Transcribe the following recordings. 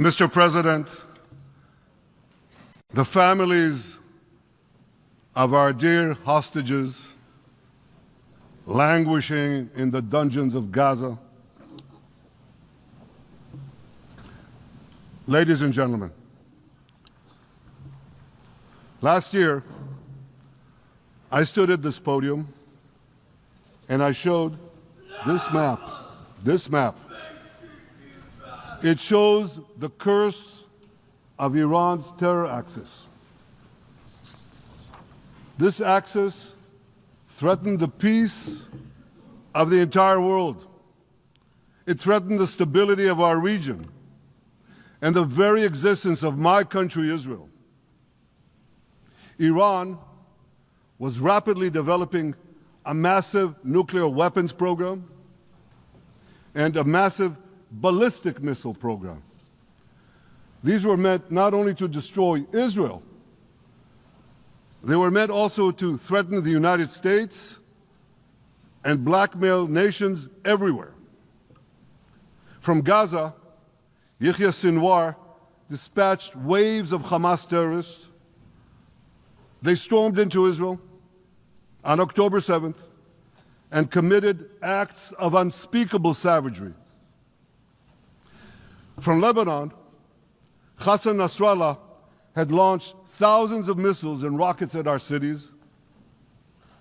Mr. President, the families of our dear hostages languishing in the dungeons of Gaza, ladies and gentlemen, last year I stood at this podium and I showed this map. It shows the curse of Iran's terror axis. This axis threatened the peace of the entire world. It threatened the stability of our region and the very existence of my country, Israel. Iran was rapidly developing a massive nuclear weapons program and a massive ballistic missile program. These were meant not only to destroy Israel, they were meant also to threaten the United States and blackmail nations everywhere. From Gaza, Yahya Sinwar dispatched waves of Hamas terrorists. They stormed into Israel on October 7th and committed acts of unspeakable savagery. From Lebanon, Hassan Nasrallah had launched thousands of missiles and rockets at our cities,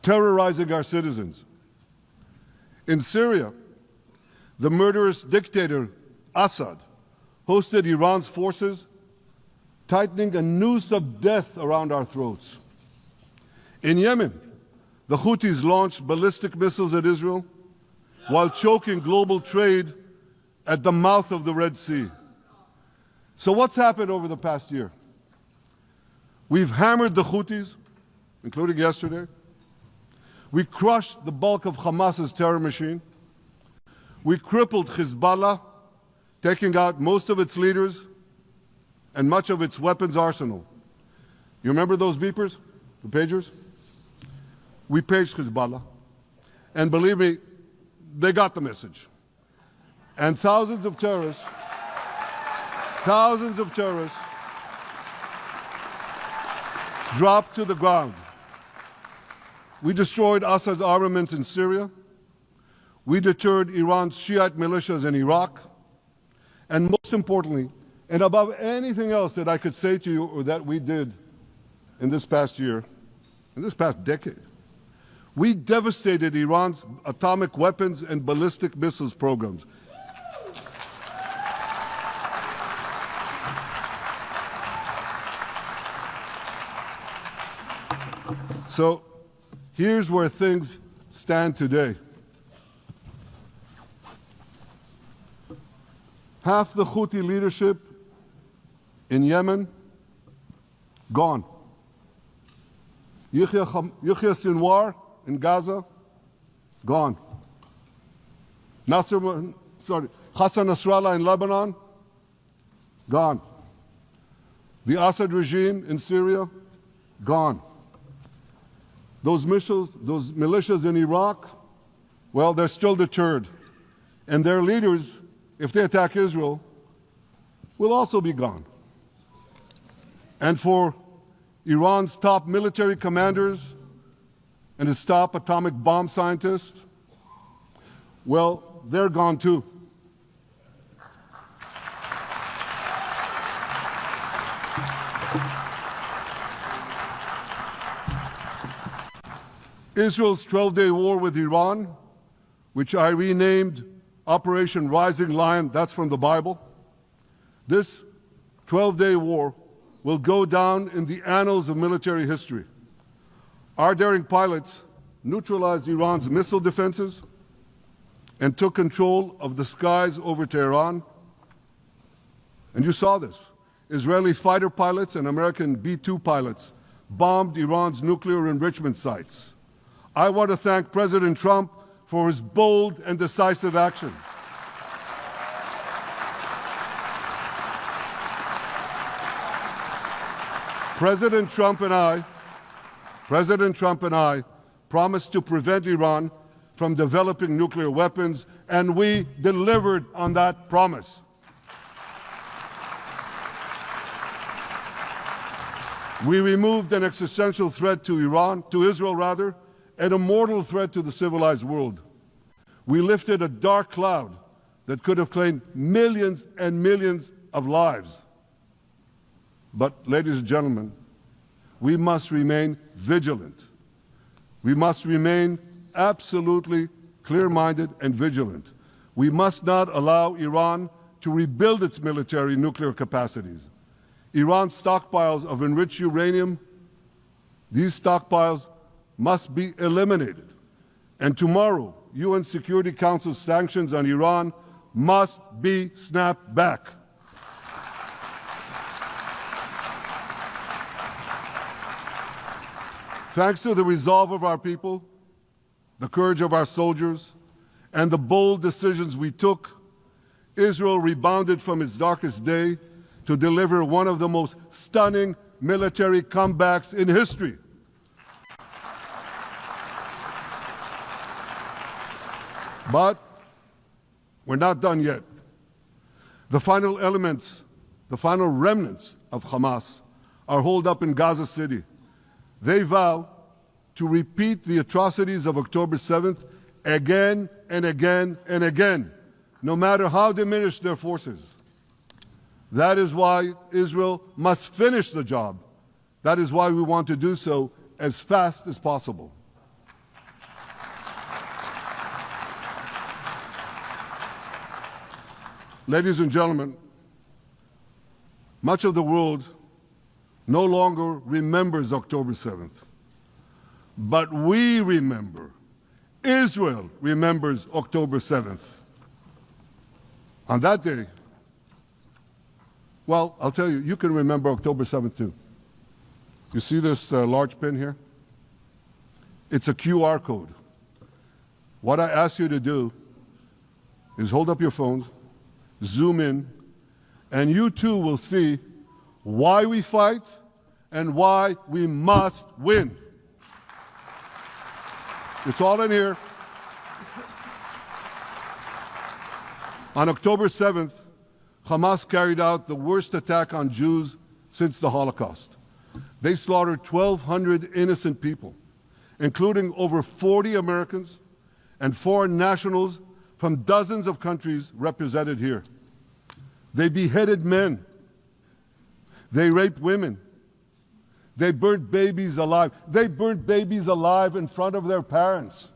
terrorizing our citizens. In Syria, the murderous dictator Assad hosted Iran's forces, tightening a noose of death around our throats. In Yemen, the Houthis launched ballistic missiles at Israel while choking global trade at the mouth of the Red Sea. So what's happened over the past year? We've hammered the Houthis, including yesterday. We crushed the bulk of Hamas's terror machine. We crippled Hezbollah, taking out most of its leaders and much of its weapons arsenal. You remember those beepers, the pagers? We paged Hezbollah, and believe me, they got the message. And thousands of terrorists dropped to the ground. We destroyed Assad's armaments in Syria. We deterred Iran's Shiite militias in Iraq. And most importantly, and above anything else that I could say to you or that we did in this past year, in this past decade, we devastated Iran's atomic weapons and ballistic missiles programs. So here's where things stand today. Half the Houthi leadership in Yemen, gone. Yahya Sinwar in Gaza, gone. Hassan Nasrallah in Lebanon, gone. The Assad regime in Syria, gone. Those militias in Iraq, well, they're still deterred. And their leaders, if they attack Israel, will also be gone. And for Iran's top military commanders and his top atomic bomb scientists, well, they're gone too. Israel's 12-day war with Iran, which I renamed Operation Rising Lion, that's from the Bible. This 12-day war will go down in the annals of military history. Our daring pilots neutralized Iran's missile defenses and took control of the skies over Tehran. And you saw this. Israeli fighter pilots and American B-2 pilots bombed Iran's nuclear enrichment sites. I want to thank President Trump for his bold and decisive action. President Trump and I promised to prevent Iran from developing nuclear weapons, and we delivered on that promise. We removed an existential threat to Israel rather, and a mortal threat to the civilized world. We lifted a dark cloud that could have claimed millions and millions of lives. But, ladies and gentlemen, we must remain vigilant. We must remain absolutely clear-minded and vigilant. We must not allow Iran to rebuild its military nuclear capacities. Iran's stockpiles of enriched uranium, these stockpiles must be eliminated. And tomorrow, UN Security Council sanctions on Iran must be snapped back. Thanks to the resolve of our people, the courage of our soldiers, and the bold decisions we took, Israel rebounded from its darkest day to deliver one of the most stunning military comebacks in history. But we're not done yet. The final remnants of Hamas are holed up in Gaza City. They vow to repeat the atrocities of October 7th again and again and again, no matter how diminished their forces. That is why Israel must finish the job. That is why we want to do so as fast as possible. Ladies and gentlemen, much of the world no longer remembers October 7th. But we remember. Israel remembers October 7th. On that day, well, I'll tell you, you can remember October 7th too. You see this large pin here? It's a QR code. What I ask you to do is hold up your phones, zoom in, and you too will see why we fight and why we must win. It's all in here. On October 7th, Hamas carried out the worst attack on Jews since the Holocaust. They slaughtered 1,200 innocent people, including over 40 Americans and foreign nationals from dozens of countries represented here. They beheaded men. They raped women. They burnt babies alive. They burnt babies alive in front of their parents.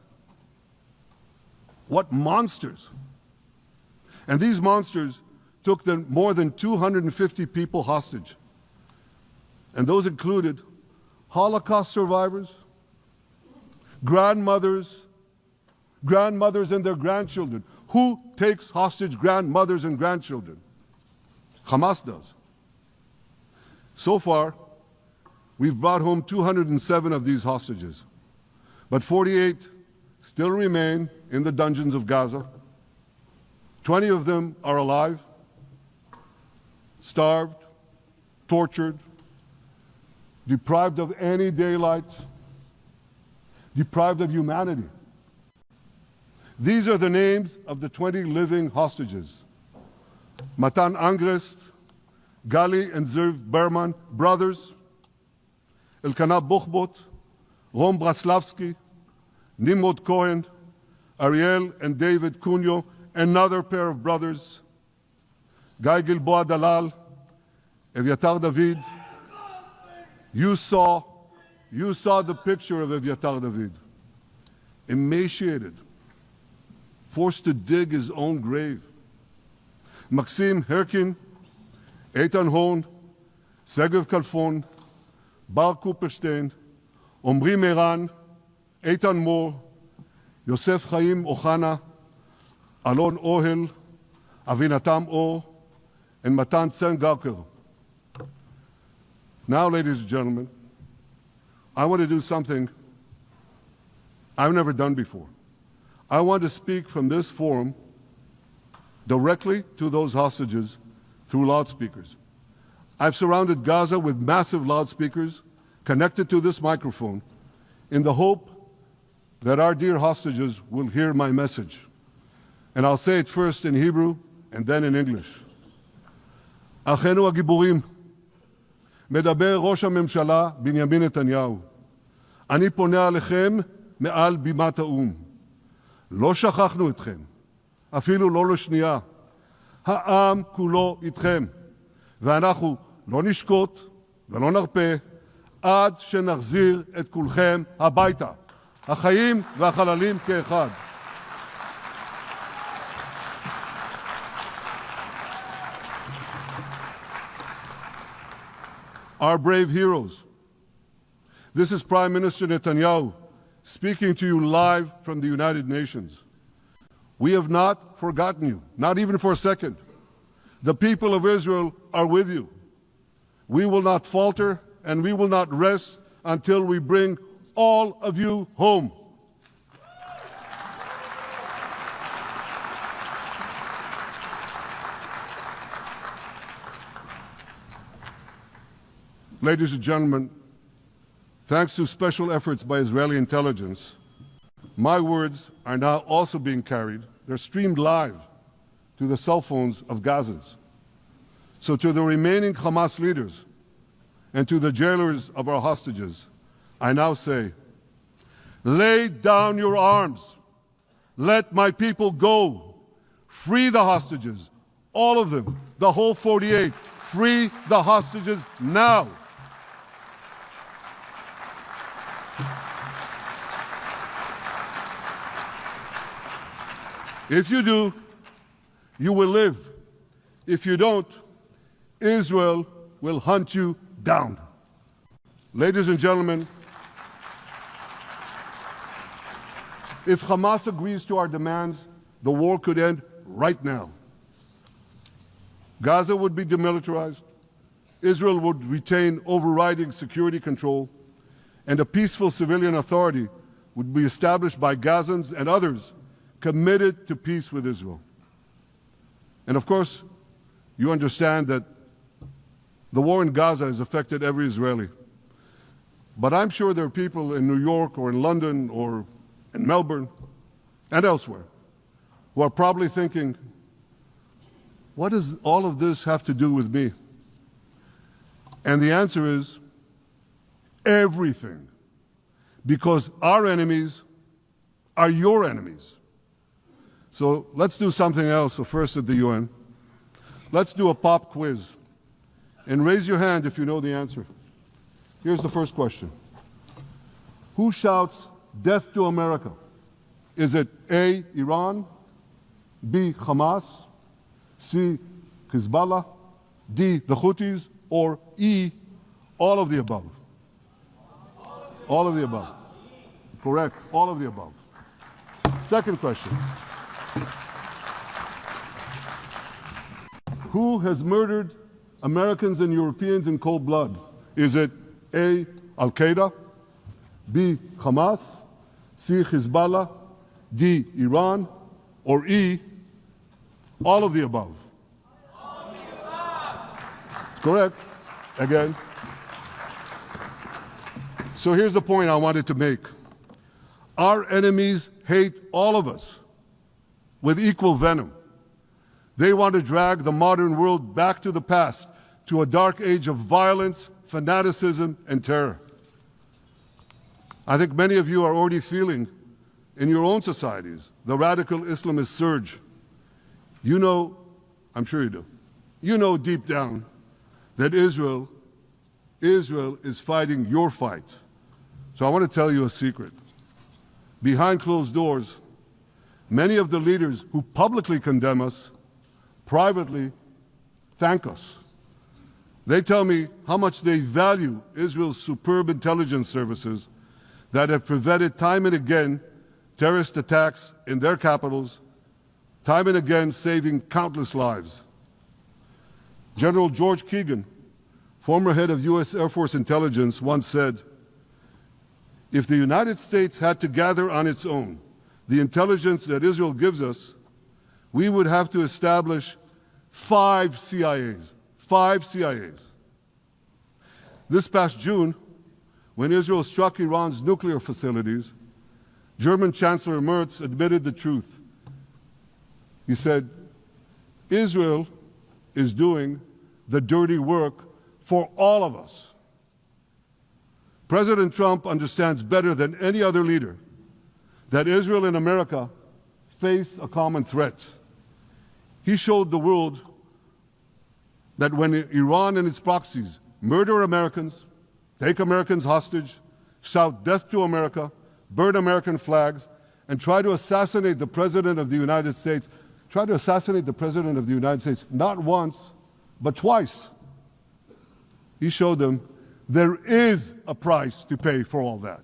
What monsters! And these monsters took more than 250 people hostage. And those included Holocaust survivors, grandmothers and their grandchildren. Who takes hostage grandmothers and grandchildren? Hamas does. So far, we've brought home 207 of these hostages, but 48 still remain in the dungeons of Gaza. 20 of them are alive, starved, tortured, deprived of any daylight, deprived of humanity. These are the names of the 20 living hostages. Matan Angrest, Gali and Zerv Berman, brothers, Elkanah Buchbot, Rom Braslavsky, Nimrod Cohen, Ariel and David Cunyo, another pair of brothers, Guy Gilboa Dalal, Eviatar David. You saw the picture of Eviatar David, emaciated, forced to dig his own grave. Maxim Herkin, Eitan Horn, Segev Kalfon, Bar Kupperstein, Omri Meran, Eitan Moore, Yosef Chaim Ochana, Alon Ohel, Avinatam Or, and Matan Tsengarker. Now, ladies and gentlemen, I want to do something I've never done before. I want to speak from this forum directly to those hostages through loudspeakers. I've surrounded Gaza with massive loudspeakers connected to this microphone in the hope that our dear hostages will hear my message. And I'll say it first in Hebrew and then in English. Achenu hagiburim, מדבר ראש הממשלה בנימין נתניהו. אני פונה עליכם מעל בימת האו"ם. לא שכחנו אתכם, אפילו לא לשנייה. העם כולו איתכם, ואנחנו לא נשקוט ולא נרפה עד שנחזיר את כולכם הביתה, החיים והחללים כאחד. Our brave heroes. This is Prime Minister Netanyahu speaking to you live from the United Nations. We have not forgotten you, not even for a second. The people of Israel are with you. We will not falter and we will not rest until we bring all of you home. Ladies and gentlemen, thanks to special efforts by Israeli intelligence, my words are now also being carried. They're streamed live to the cell phones of Gazans. So to the remaining Hamas leaders and to the jailers of our hostages, I now say, lay down your arms. Let my people go. Free the hostages, all of them, the whole 48. Free the hostages now. If you do, you will live. If you don't, Israel will hunt you down. Ladies and gentlemen, if Hamas agrees to our demands, the war could end right now. Gaza would be demilitarized, Israel would retain overriding security control, and a peaceful civilian authority would be established by Gazans and others committed to peace with Israel. And of course, you understand that the war in Gaza has affected every Israeli. But I'm sure there are people in New York or in London or in Melbourne and elsewhere who are probably thinking, what does all of this have to do with me? And the answer is everything. Because our enemies are your enemies. So let's do something else. So first at the UN, let's do a pop quiz. And raise your hand if you know the answer. Here's the first question. Who shouts death to America? Is it A, Iran, B, Hamas, C, Hezbollah, D, the Houthis, or E, all of the above? All of the above. Correct, all of the above. Second question. Who has murdered Americans and Europeans in cold blood? Is it A, Al-Qaeda, B, Hamas, C, Hezbollah, D, Iran, or E, all of the above? All of the above. Correct. Again. So here's the point I wanted to make. Our enemies hate all of us with equal venom. They want to drag the modern world back to the past, to a dark age of violence, fanaticism, and terror. I think many of you are already feeling in your own societies the radical Islamist surge. You know, I'm sure you do, you know deep down that Israel is fighting your fight. So I want to tell you a secret. Behind closed doors, many of the leaders who publicly condemn us privately thank us. They tell me how much they value Israel's superb intelligence services that have prevented time and again terrorist attacks in their capitals, time and again saving countless lives. General George Keegan, former head of U.S. Air Force intelligence, once said, if the United States had to gather on its own the intelligence that Israel gives us, we would have to establish 5 CIAs. 5 CIAs. This past June, when Israel struck Iran's nuclear facilities, German Chancellor Merz admitted the truth. He said, Israel is doing the dirty work for all of us. President Trump understands better than any other leader that Israel and America face a common threat. He showed the world that when Iran and its proxies murder Americans, take Americans hostage, shout death to America, burn American flags, and try to assassinate the President of the United States, not once, but twice. He showed them there is a price to pay for all that.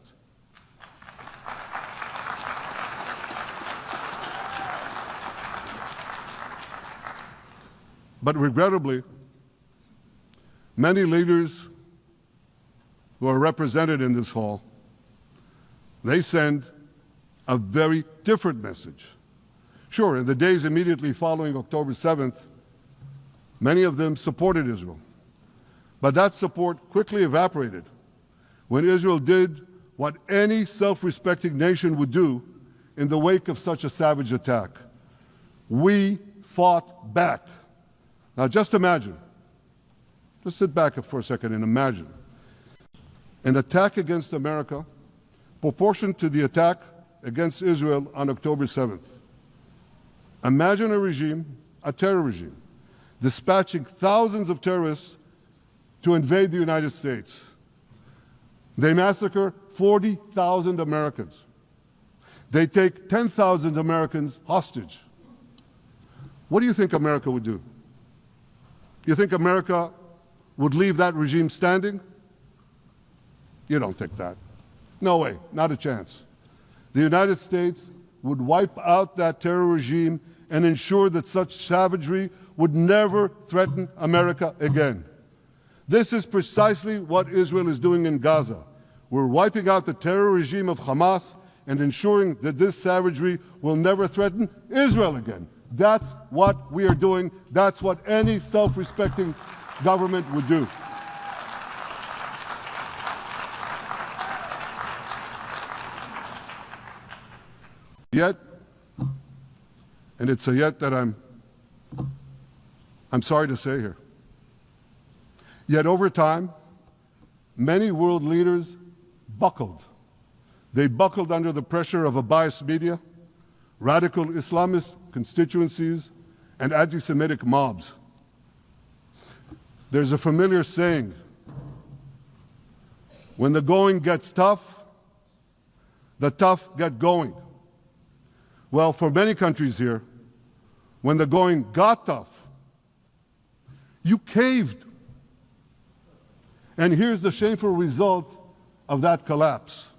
But regrettably, many leaders who are represented in this hall, they send a very different message. Sure, in the days immediately following October 7th, many of them supported Israel. But that support quickly evaporated when Israel did what any self-respecting nation would do in the wake of such a savage attack. We fought back. Now just imagine, just sit back for a second and imagine an attack against America proportioned to the attack against Israel on October 7th. Imagine a regime, a terror regime, dispatching thousands of terrorists to invade the United States. They massacre 40,000 Americans. They take 10,000 Americans hostage. What do you think America would do? You think America would leave that regime standing? You don't think that. No way, not a chance. The United States would wipe out that terror regime and ensure that such savagery would never threaten America again. This is precisely what Israel is doing in Gaza. We're wiping out the terror regime of Hamas and ensuring that this savagery will never threaten Israel again. That's what we are doing. That's what any self-respecting government would do. Yet, and it's a yet that I'm sorry to say here, yet over time, many world leaders buckled. They buckled under the pressure of a biased media, radical Islamist constituencies, and anti-Semitic mobs. There's a familiar saying, when the going gets tough, the tough get going. Well, for many countries here, when the going got tough, you caved. And here's the shameful result of that collapse.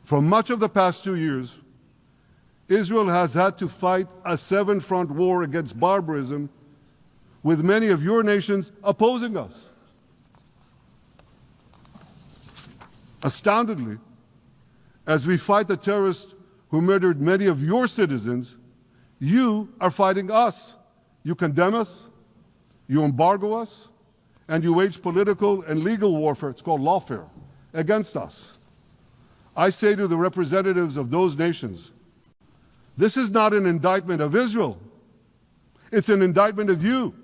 For much of the past 2 years, Israel has had to fight a seven-front war against barbarism with many of your nations opposing us. Astoundingly, as we fight the terrorists who murdered many of your citizens, you are fighting us. You condemn us, you embargo us, and you wage political and legal warfare, it's called lawfare, against us. I say to the representatives of those nations, this is not an indictment of Israel. It's an indictment of you.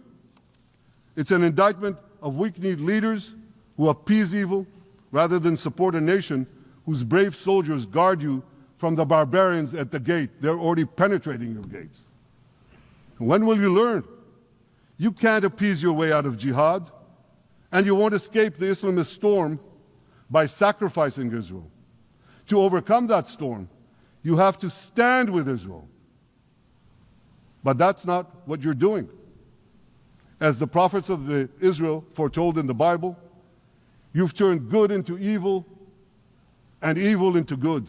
It's an indictment of weak-kneed leaders who appease evil rather than support a nation whose brave soldiers guard you from the barbarians at the gate. They're already penetrating your gates. When will you learn? You can't appease your way out of jihad, and you won't escape the Islamist storm by sacrificing Israel. To overcome that storm, you have to stand with Israel. But that's not what you're doing. As the prophets of Israel foretold in the Bible, you've turned good into evil and evil into good.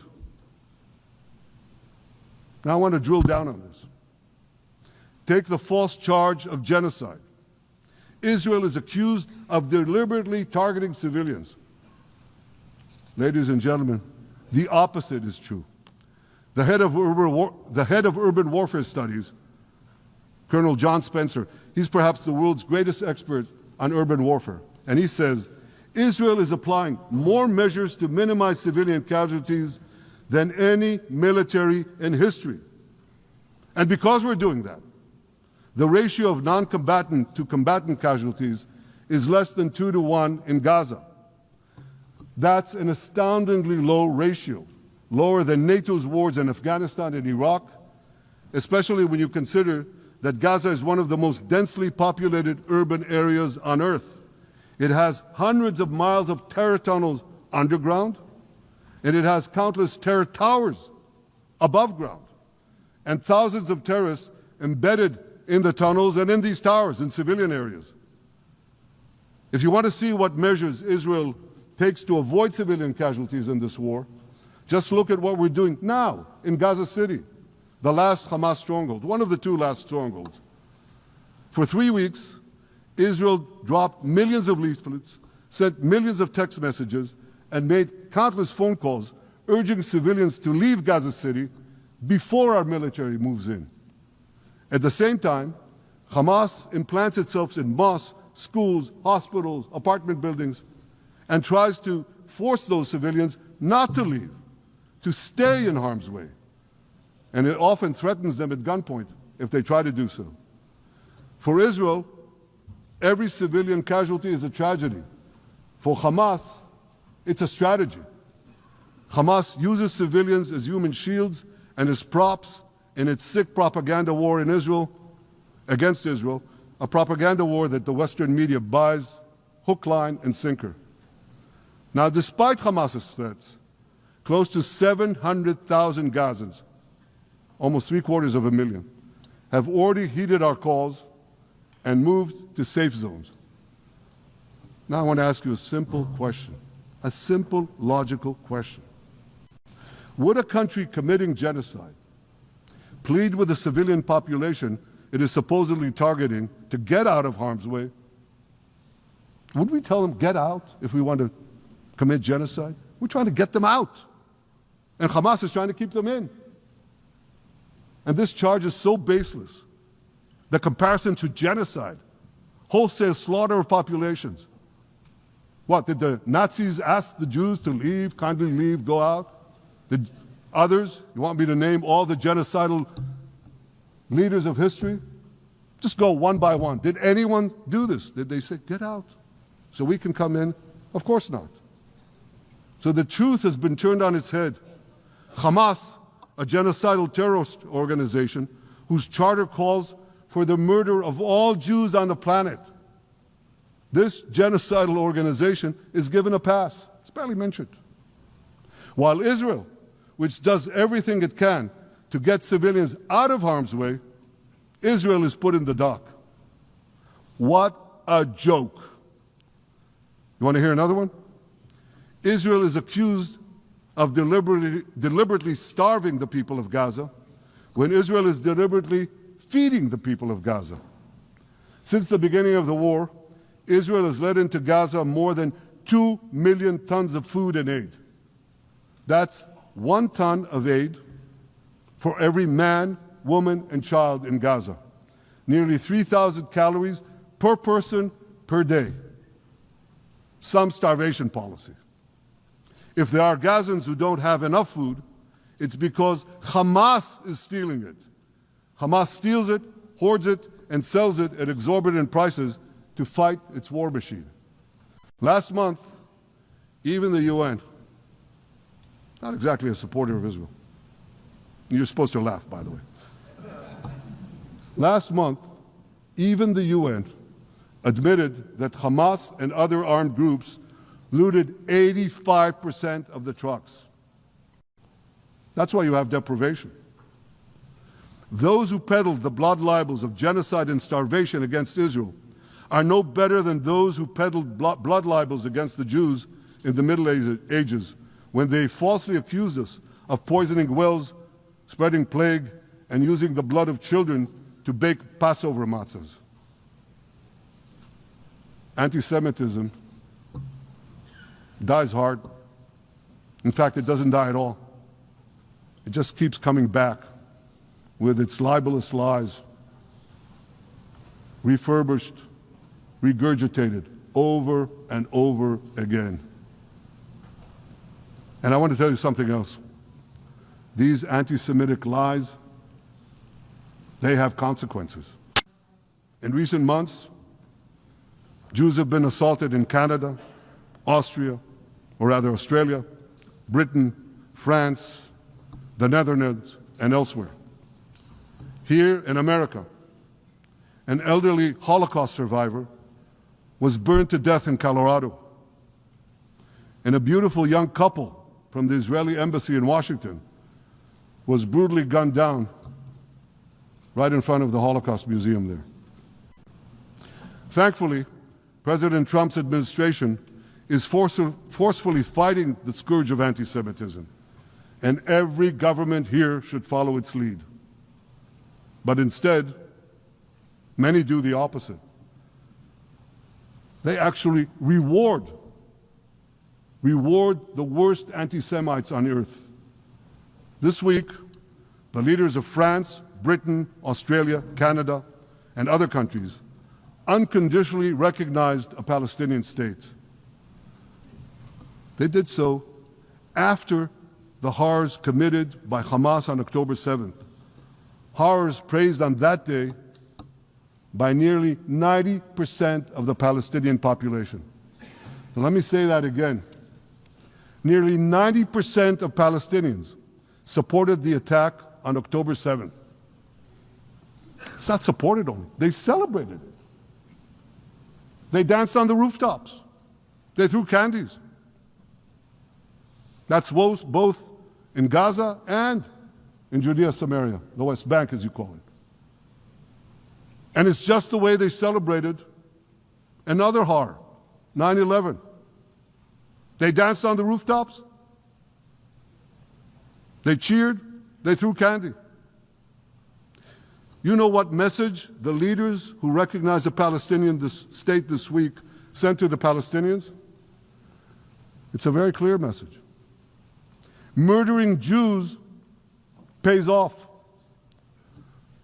Now I want to drill down on this. Take the false charge of genocide. Israel is accused of deliberately targeting civilians. Ladies and gentlemen, the opposite is true. The head of urban warfare studies, Colonel John Spencer, he's perhaps the world's greatest expert on urban warfare. And he says, Israel is applying more measures to minimize civilian casualties than any military in history. And because we're doing that, the ratio of non-combatant to combatant casualties is less than 2 to 1 in Gaza. That's an astoundingly low ratio, lower than NATO's wars in Afghanistan and Iraq, especially when you consider that Gaza is one of the most densely populated urban areas on Earth. It has hundreds of miles of terror tunnels underground, and it has countless terror towers above ground, and thousands of terrorists embedded in the tunnels and in these towers in civilian areas. If you want to see what measures Israel takes to avoid civilian casualties in this war, just look at what we're doing now in Gaza City, the last Hamas stronghold, one of the 2 last strongholds. For 3 weeks, Israel dropped millions of leaflets, sent millions of text messages, and made countless phone calls urging civilians to leave Gaza City before our military moves in. At the same time, Hamas implants itself in mosques, schools, hospitals, apartment buildings, and tries to force those civilians not to leave, to stay in harm's way. And it often threatens them at gunpoint if they try to do so. For Israel, every civilian casualty is a tragedy. For Hamas, it's a strategy. Hamas uses civilians as human shields and as props in its sick propaganda war in Israel, against Israel, a propaganda war that the Western media buys hook, line, and sinker. Now, despite Hamas's threats, close to 700,000 Gazans, almost 750,000, have already heeded our calls and moved to safe zones. Now I want to ask you a simple question, a simple, logical question. Would a country committing genocide plead with the civilian population it is supposedly targeting to get out of harm's way? Would we tell them, get out, if we want to commit genocide? We're trying to get them out. And Hamas is trying to keep them in. And this charge is so baseless. The comparison to genocide, wholesale slaughter of populations. What, did the Nazis ask the Jews to leave, kindly leave, go out? Did others, you want me to name all the genocidal leaders of history? Just go one by one. Did anyone do this? Did they say, get out so we can come in? Of course not. So the truth has been turned on its head. Hamas, a genocidal terrorist organization whose charter calls for the murder of all Jews on the planet. This genocidal organization is given a pass. It's barely mentioned. While Israel, which does everything it can to get civilians out of harm's way, Israel is put in the dock. What a joke. You want to hear another one? Israel is accused of deliberately starving the people of Gaza when Israel is deliberately feeding the people of Gaza. Since the beginning of the war, Israel has let into Gaza more than 2 million tons of food and aid. That's 1 ton of aid for every man, woman, and child in Gaza. Nearly 3,000 calories per person per day. Some starvation policy. If there are Gazans who don't have enough food, it's because Hamas is stealing it. Hamas steals it, hoards it, and sells it at exorbitant prices to fight its war machine. Last month, even the UN, not exactly a supporter of Israel. You're supposed to laugh, by the way. Last month, even the UN admitted that Hamas and other armed groups looted 85% of the trucks. That's why you have deprivation. Those who peddled the blood libels of genocide and starvation against Israel are no better than those who peddled blood libels against the Jews in the Middle Ages when they falsely accused us of poisoning wells, spreading plague, and using the blood of children to bake Passover matzahs. Anti-Semitism dies hard. In fact, it doesn't die at all. It just keeps coming back with its libelous lies, refurbished, regurgitated over and over again. And I want to tell you something else. These anti-Semitic lies, they have consequences. In recent months, Jews have been assaulted in Canada, Australia, Britain, France, the Netherlands, and elsewhere. Here in America, an elderly Holocaust survivor was burned to death in Colorado. And a beautiful young couple from the Israeli embassy in Washington was brutally gunned down right in front of the Holocaust Museum there. Thankfully, President Trump's administration is forcefully fighting the scourge of anti-Semitism, and every government here should follow its lead. But instead, many do the opposite. They actually reward the worst anti-Semites on earth. This week, the leaders of France, Britain, Australia, Canada, and other countries unconditionally recognized a Palestinian state. They did so after the horrors committed by Hamas on October 7th. Horrors praised on that day by nearly 90% of the Palestinian population. Now, let me say that again. Nearly 90% of Palestinians supported the attack on October 7th. It's not supported only, they celebrated it. They danced on the rooftops. They threw candies. That's both in Gaza and in Judea, Samaria, the West Bank, as you call it. And it's just the way they celebrated another horror, 9/11. They danced on the rooftops. They cheered. They threw candy. You know what message the leaders who recognize a Palestinian state this week sent to the Palestinians? It's a very clear message. Murdering Jews pays off.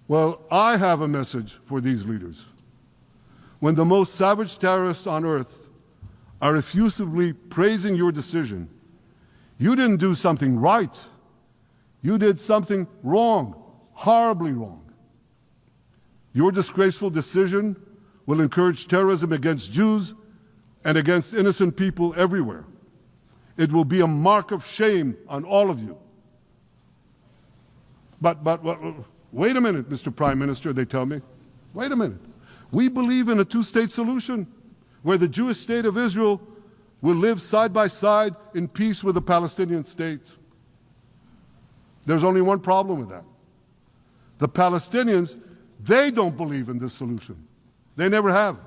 Well, I have a message for these leaders. When the most savage terrorists on earth are effusively praising your decision, you didn't do something right. You did something wrong, horribly wrong. Your disgraceful decision will encourage terrorism against Jews and against innocent people everywhere. It will be a mark of shame on all of you. But wait a minute, Mr. Prime Minister, they tell me. Wait a minute. We believe in a two-state solution where the Jewish state of Israel will live side by side in peace with the Palestinian state. There's only one problem with that. The Palestinians, they don't believe in this solution. They never have.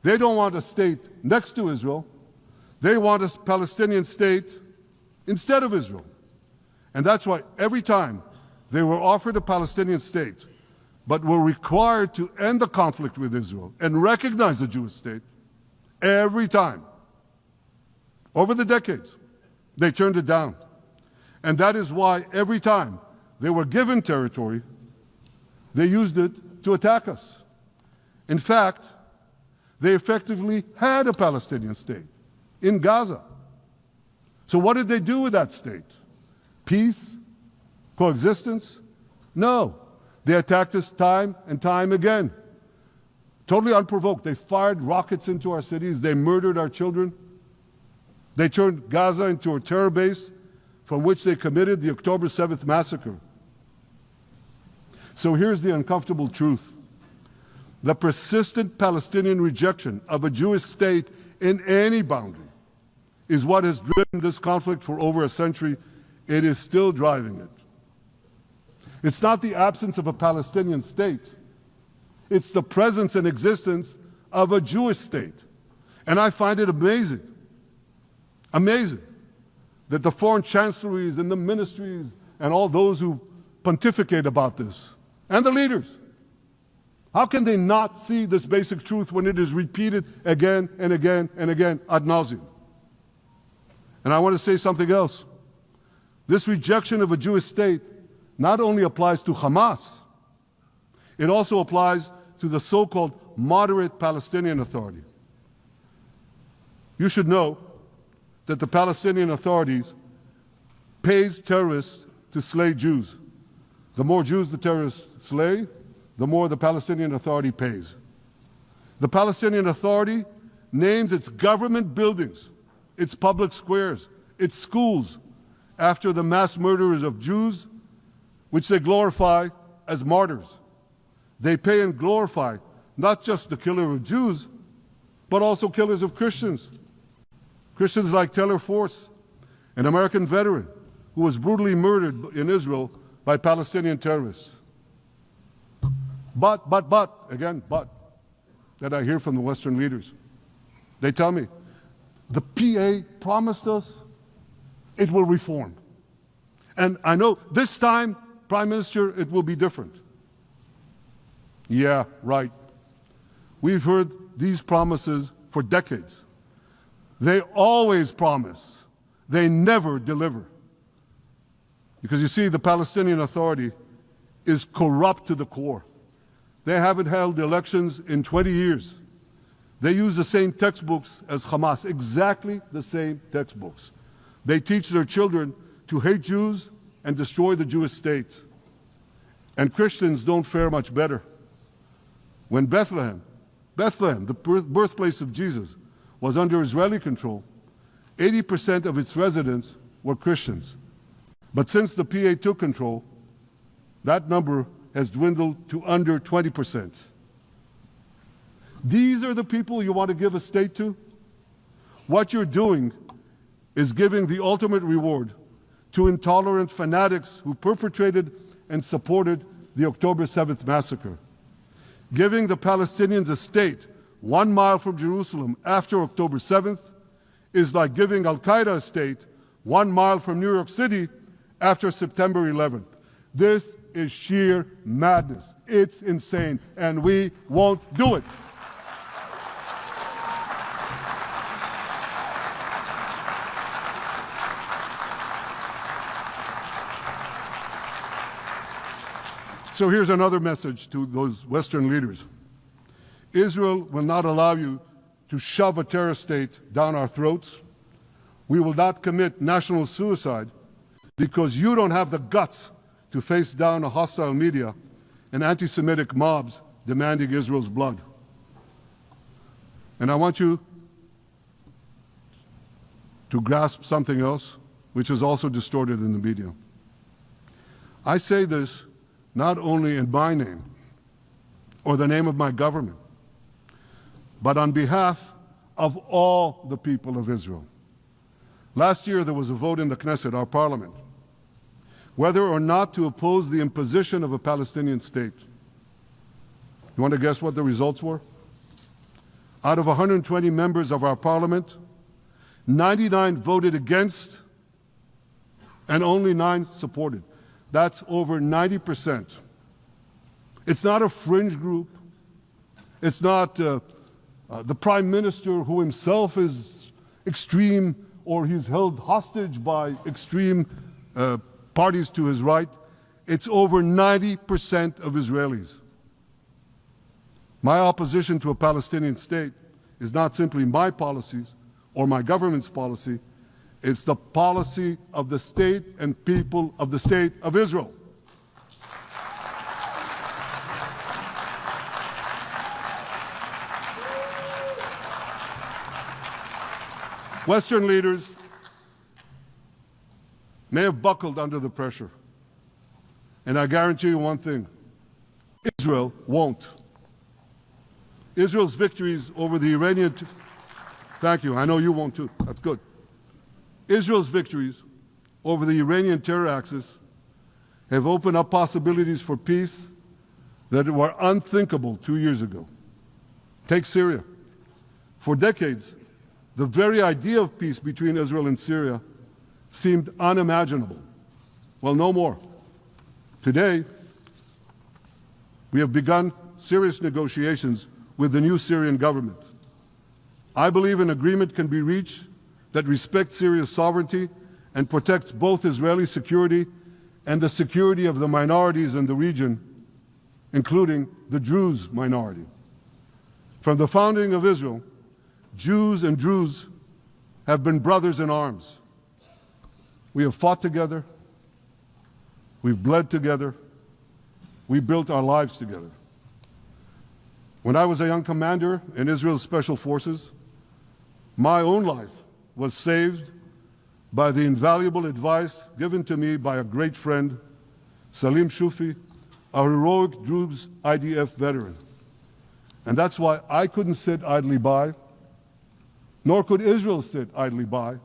They don't want a state next to Israel. They want a Palestinian state instead of Israel. And that's why every time they were offered a Palestinian state, but were required to end the conflict with Israel and recognize the Jewish state, every time, over the decades, they turned it down. And that is why every time they were given territory, they used it to attack us. In fact, they effectively had a Palestinian state in Gaza. So what did they do with that state? Peace? Coexistence? No. They attacked us time and time again. Totally unprovoked. They fired rockets into our cities. They murdered our children. They turned Gaza into a terror base from which they committed the October 7th massacre. So here's the uncomfortable truth. The persistent Palestinian rejection of a Jewish state in any boundary is what has driven this conflict for over a century. It is still driving it. It's not the absence of a Palestinian state. It's the presence and existence of a Jewish state. And I find it amazing that the foreign chancelleries and the ministries and all those who pontificate about this, and the leaders, how can they not see this basic truth when it is repeated again and again and again ad nauseum? And I want to say something else. This rejection of a Jewish state not only applies to Hamas, it also applies to the so-called moderate Palestinian Authority. You should know that the Palestinian authorities pays terrorists to slay Jews. The more Jews the terrorists slay, the more the Palestinian Authority pays. The Palestinian Authority names its government buildings, its public squares, its schools, after the mass murderers of Jews, which they glorify as martyrs. They pay and glorify not just the killer of Jews, but also killers of Christians. Christians like Taylor Force, an American veteran who was brutally murdered in Israel by Palestinian terrorists. But, that I hear from the Western leaders. They tell me, the PA promised us it will reform. And I know this time, Prime Minister, it will be different. Yeah, right. We've heard these promises for decades. They always promise. They never deliver. Because you see, the Palestinian Authority is corrupt to the core. They haven't held elections in 20 years. They use the same textbooks as Hamas, exactly the same textbooks. They teach their children to hate Jews and destroy the Jewish state. And Christians don't fare much better. When Bethlehem, the birthplace of Jesus, was under Israeli control, 80% of its residents were Christians. But since the PA took control, that number has dwindled to under 20%. These are the people you want to give a state to? What you're doing is giving the ultimate reward to intolerant fanatics who perpetrated and supported the October 7th massacre. Giving the Palestinians a state 1 mile from Jerusalem after October 7th is like giving Al-Qaeda a state 1 mile from New York City after September 11th. This is sheer madness. It's insane, and we won't do it. So here's another message to those Western leaders. Israel will not allow you to shove a terror state down our throats. We will not commit national suicide because you don't have the guts to face down a hostile media and anti-Semitic mobs demanding Israel's blood. And I want you to grasp something else, which is also distorted in the media. I say this not only in my name or the name of my government, but on behalf of all the people of Israel. Last year, there was a vote in the Knesset, our parliament, whether or not to oppose the imposition of a Palestinian state. You want to guess what the results were? Out of 120 members of our parliament, 99 voted against and only 9 supported. That's over 90%. It's not a fringe group. It's not the Prime Minister who himself is extreme or he's held hostage by extreme parties to his right. It's over 90% of Israelis. My opposition to a Palestinian state is not simply my policies or my government's policy. It's the policy of the state and people of the state of Israel. Western leaders may have buckled under the pressure. And I guarantee you one thing, Israel won't. Israel's victories over the Iranian... Thank you, I know you won't too, that's good. Israel's victories over the Iranian terror axis have opened up possibilities for peace that were unthinkable 2 years ago. Take Syria. For decades, the very idea of peace between Israel and Syria seemed unimaginable. Well, no more. Today, we have begun serious negotiations with the new Syrian government. I believe an agreement can be reached that respects Syria's sovereignty and protects both Israeli security and the security of the minorities in the region, including the Druze minority. From the founding of Israel, Jews and Druze have been brothers in arms. We have fought together, we've bled together, we built our lives together. When I was a young commander in Israel's Special Forces, My own life was saved by the invaluable advice given to me by a great friend, Salim Shufi, a heroic Druze IDF veteran. And that's why I couldn't sit idly by, nor could Israel sit idly by,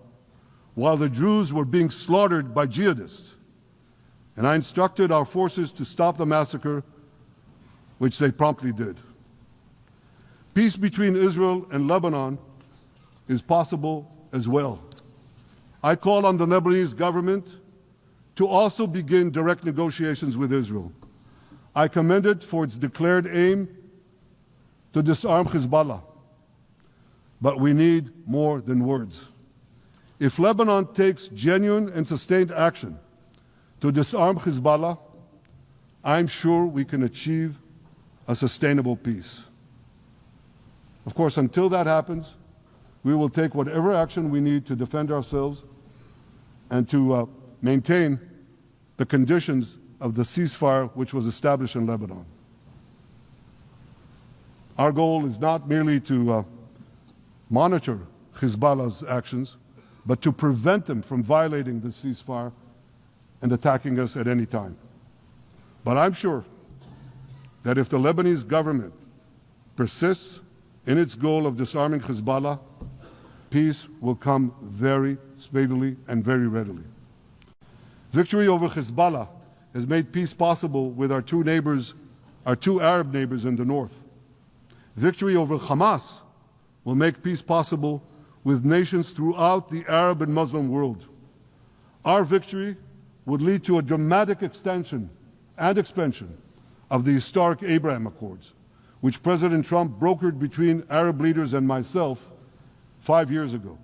while the Druze were being slaughtered by jihadists. And I instructed our forces to stop the massacre, which they promptly did. Peace between Israel and Lebanon is possible as well. I call on the Lebanese government to also begin direct negotiations with Israel. I commend it for its declared aim to disarm Hezbollah. But we need more than words. If Lebanon takes genuine and sustained action to disarm Hezbollah, I'm sure we can achieve a sustainable peace. Of course, until that happens, we will take whatever action we need to defend ourselves and to maintain the conditions of the ceasefire which was established in Lebanon. Our goal is not merely to monitor Hezbollah's actions, but to prevent them from violating the ceasefire and attacking us at any time. But I'm sure that if the Lebanese government persists in its goal of disarming Hezbollah, peace will come very speedily and very readily. Victory over Hezbollah has made peace possible with our two Arab neighbors in the north. Victory over Hamas will make peace possible with nations throughout the Arab and Muslim world. Our victory would lead to a dramatic extension and expansion of the historic Abraham Accords, which President Trump brokered between Arab leaders and myself 5 years ago.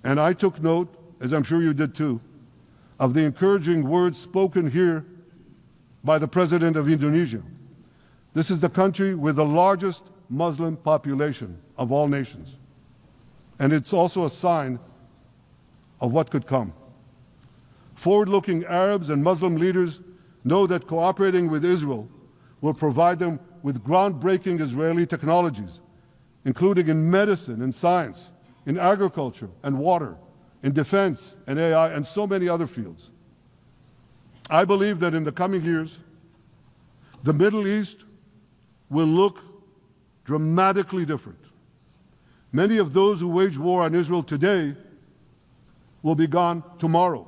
And I took note, as I'm sure you did too, of the encouraging words spoken here by the President of Indonesia. This is the country with the largest Muslim population of all nations. And it's also a sign of what could come. Forward-looking Arabs and Muslim leaders know that cooperating with Israel will provide them with groundbreaking Israeli technologies, including in medicine and science, in agriculture and water, in defense and AI, and so many other fields. I believe that in the coming years, the Middle East will look dramatically different. Many of those who wage war on Israel today will be gone tomorrow.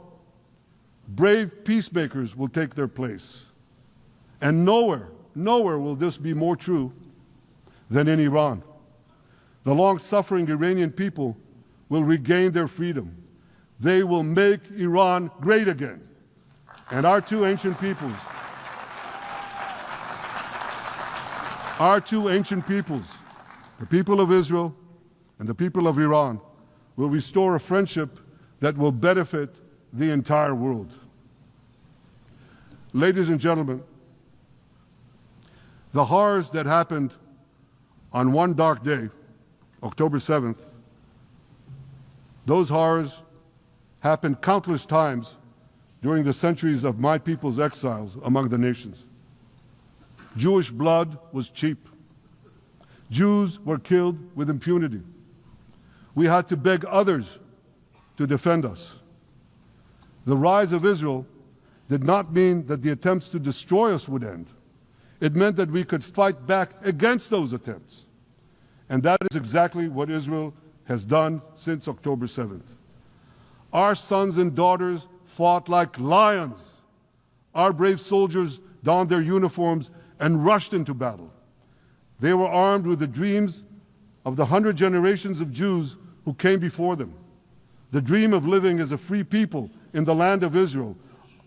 Brave peacemakers will take their place. And nowhere will this be more true than in Iran. The long-suffering Iranian people will regain their freedom. They will make Iran great again. And our two ancient peoples, the people of Israel and the people of Iran, will restore a friendship that will benefit the entire world. Ladies and gentlemen, the horrors that happened on one dark day, October 7th, those horrors happened countless times during the centuries of my people's exiles among the nations. Jewish blood was cheap. Jews were killed with impunity. We had to beg others to defend us. The rise of Israel did not mean that the attempts to destroy us would end. It meant that we could fight back against those attempts. And that is exactly what Israel has done since October 7th. Our sons and daughters fought like lions. Our brave soldiers donned their uniforms and rushed into battle. They were armed with the dreams of the 100 generations of Jews who came before them. The dream of living as a free people in the land of Israel,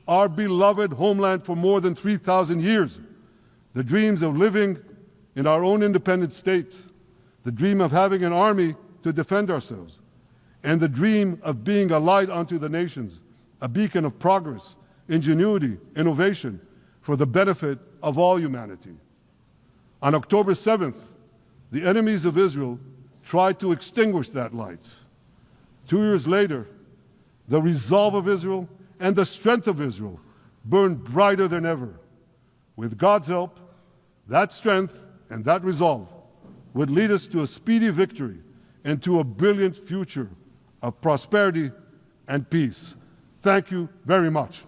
our beloved homeland for more than 3,000 years. The dreams of living in our own independent state. The dream of having an army to defend ourselves. And the dream of being a light unto the nations, a beacon of progress, ingenuity, innovation, for the benefit of all humanity. On October 7th, the enemies of Israel tried to extinguish that light. 2 years later, the resolve of Israel and the strength of Israel burned brighter than ever. With God's help, that strength and that resolve would lead us to a speedy victory into a brilliant future of prosperity and peace. Thank you very much.